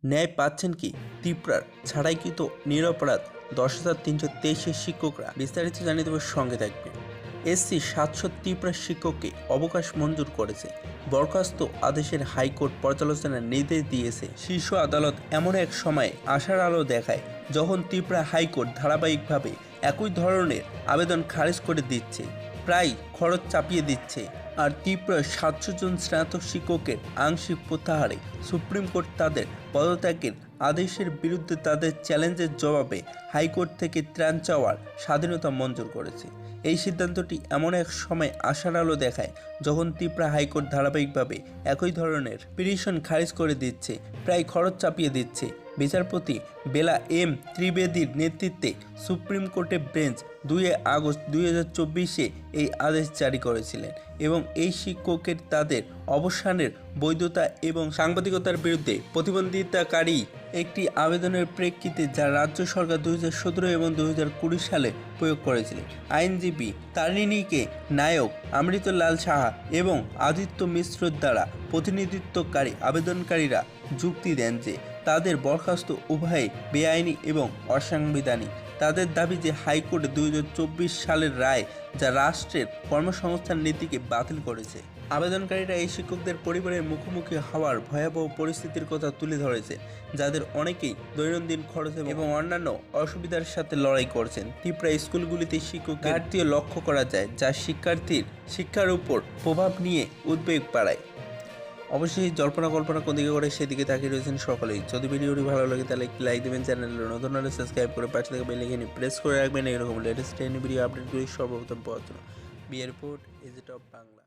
ন্যায় পাচ্ছেন কি ত্রিপুরার ছাড়াইকৃত নিরপরাধ 10,323 শিক্ষকরা? বিস্তারিত জানিয়ে দেওয়ার সঙ্গে থাকবে। এসসি 700 ত্রিপুরা শিক্ষককে অবকাশ মঞ্জুর করেছে। বরখাস্ত আদেশের হাইকোর্ট পর্যালোচনার নির্দেশ দিয়েছে শীর্ষ আদালত। এমন এক সময় আশার আলো দেখায় যখন ত্রিপুরা হাইকোর্ট ধারাবাহিকভাবে একই ধরনের আবেদন খারিজ করে দিচ্ছে, প্রায় খরচ চাপিয়ে দিচ্ছে। আর ত্রিপুরার 700 জন স্নাতক শিক্ষকের আংশিক প্রত্যাহারে সুপ্রিম কোর্ট তাদের পদত্যাগের আদেশের বিরুদ্ধে তাদের চ্যালেঞ্জের জবাবে হাইকোর্ট থেকে ত্রাণ চাওয়ার স্বাধীনতা মঞ্জুর করেছে। এই সিদ্ধান্তটি এমন এক সময় আশার আলো দেখায় যখন ত্রিপুরা হাইকোর্ট ধারাবাহিকভাবে একই ধরনের পিটিশন খারিজ করে দিচ্ছে, প্রায় খরচ চাপিয়ে দিচ্ছে। বিচারপতি বেলা এম ত্রিবেদীর নেতৃত্বে সুপ্রিম কোর্টের বেঞ্চ 2 আগস্ট 2024 এই আদেশ জারি করেছিলেন এবং এই শিক্ষকের তাদের অবসানের বৈধতা এবং সাংবাদিকতার বিরুদ্ধে প্রতিবন্ধিতাকারী একটি আবেদনের প্রেক্ষিতে যা রাজ্য সরকার 2017 এবং 2020 সালে প্রয়োগ করেছিলেন। আইনজীবী তারিণীকে নায়ক অমৃতলাল সাহা এবং আদিত্য মিশ্রর দ্বারা প্রতিনিধিত্বকারী আবেদনকারীরা যুক্তি দেন যে তাদের বরখাস্ত উভয়ই বেআইনি এবং অসাংবিধানিক। তাদের দাবি যে হাইকোর্টে 2024 সালের রায় যা রাষ্ট্রের কর্মসংস্থান নীতিকে বাতিল করেছে। আবেদনকারীরা এই শিক্ষকদের পরিবারের মুখোমুখি হওয়ার ভয়াবহ পরিস্থিতির কথা তুলে ধরেছে, যাদের অনেকেই দৈনন্দিন খরচ এবং অন্যান্য অসুবিধার সাথে লড়াই করছেন। ত্রিপুরা স্কুলগুলিতে শিক্ষক ঘাটতিও লক্ষ্য করা যায়, যা শিক্ষার্থীর শিক্ষার উপর প্রভাব নিয়ে উদ্বেগ বাড়ায়। অবশ্যই জল্পনা কল্পনা কোন দিকে করে সেদিকে তাকিয়ে রয়েছেন সকলেই। যদি ভিডিওটি ভালো লাগে তাহলে একটি লাইক দেবেন, চ্যানেলে নতুন হলে সাবস্ক্রাইব করে পাশে থেকে বেল আইকনে প্রেস করে রাখবেন এরকম লেটেস্ট ভিডিও আপডেটগুলি সর্বপ্রথম পাওয়ার জন্য। বিয়ে রিপোর্ট, এজিট অফ বাংলা।